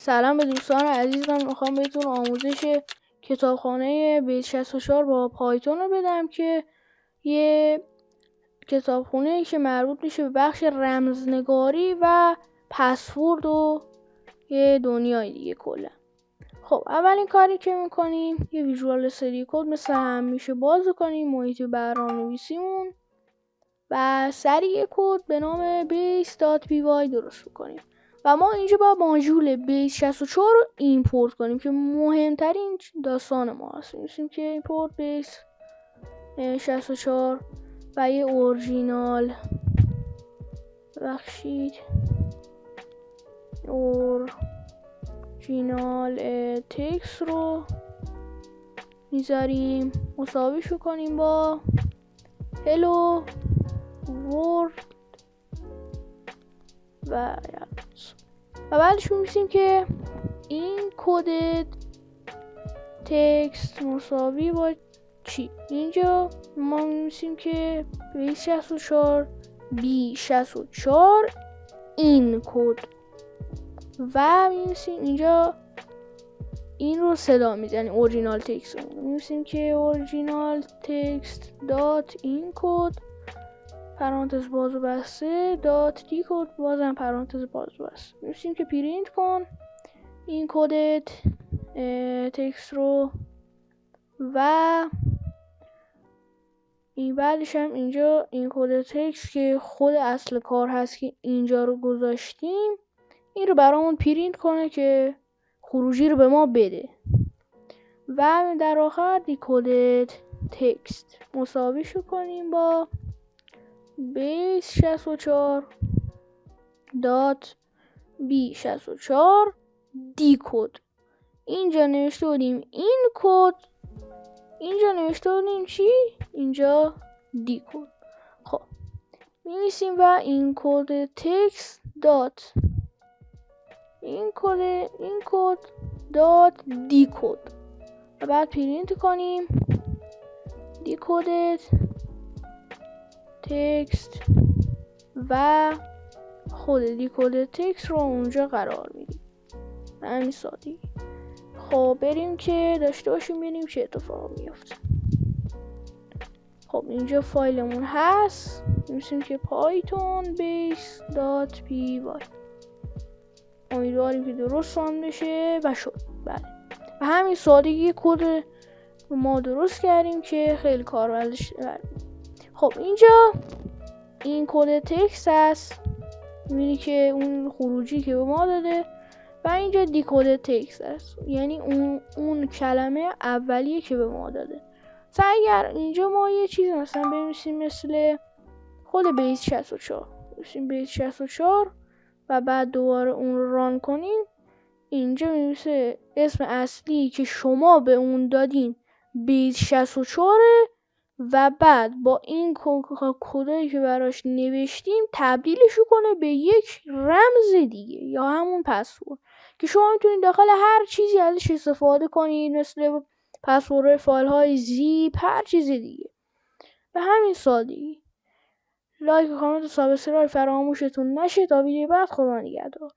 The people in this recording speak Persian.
سلام به دوستان عزیز، من میخوام بهتون آموزش کتابخانه بیس 64 با پایتون رو بدم که یه کتابخونه که مربوط میشه به بخش رمزنگاری و پسورد و یه دنیای دیگه کلا. خب اولین کاری که میکنیم یه ویژوال استودیو کد مثل همیشه باز کنیم، محیط برنامه‌نویسیمون و سریع کد به نام base.py درست بکنیم و ما اینجا با ماژول بیس 64 رو ایمپورت کنیم که مهمترین داستان ما هست. می‌نویسیم که ایمپورت بیس 64 و یه اورجینال تکس رو میذاریم، مساویشو کنیم با hello world و بعدش می‌نویسیم که این کد تکست مساوی با چی. اینجا ما می‌نویسیم که بیس 64 B64 این کد و می‌نویسیم اینجا این رو صدا میزنیم اورجینال تکست رو می‌نویسیم که اورجینال تکست دات این کد پرانتز باز و بسته دات دی کد بازم پرانتز باز و بسته. می‌نویسیم که پرینت کن این کد تکست رو و این بعدش هم اینجا این کد تکست که خود اصل کار هست که اینجا رو گذاشتیم این رو برامون پرینت کنه که خروجی رو به ما بده و در آخر دیکودد تکست مساویشو کنیم با بیس 64 دات بی 64 دی کد. اینجا نوشته بودیم این کد، اینجا نوشته بودیم چی؟ اینجا دی کد. خب می‌نویسیم و این کد تکست دات این کد دات دی کد و بعد پرینت کنیم دیکودد تکست و خود دیکودد تکست رو اونجا قرار میدیم. همین سادگی. خب بریم که داشته باشیم ببینیم چه اتفاقی میفته. خب اینجا فایلمون هست، می‌نویسیم که python base.py. امیدواریم که درست ران بشه و شد. بله و همین سادگی کد ما درست کردیم که خیلی کاربردش برد. خب اینجا این کد تکست هست، می‌بینی که اون خروجی که به ما داده و اینجا دیکود تکست هست، یعنی اون کلمه اولیه که به ما داده. اگر اینجا ما یه چیز مثلا بنویسیم مثل خود بیس 64 بنویسیم بیس 64 و بعد دوباره اون رو ران کنیم، اینجا می‌نویسه اسم اصلی که شما به اون دادین بیس 64 و بعد با این کدایی که براش نوشتیم تبدیلش کنه به یک رمز دیگه یا همون پسورد که شما میتونید داخل هر چیزی ازش استفاده کنید، مثل پسورد فایل های زیپ، هر چیز دیگه. به همین سادگی. لایک و کامنت و سابسکرایب فراموشتون نشه. تا ویدیو بعد، خدا نگهدار.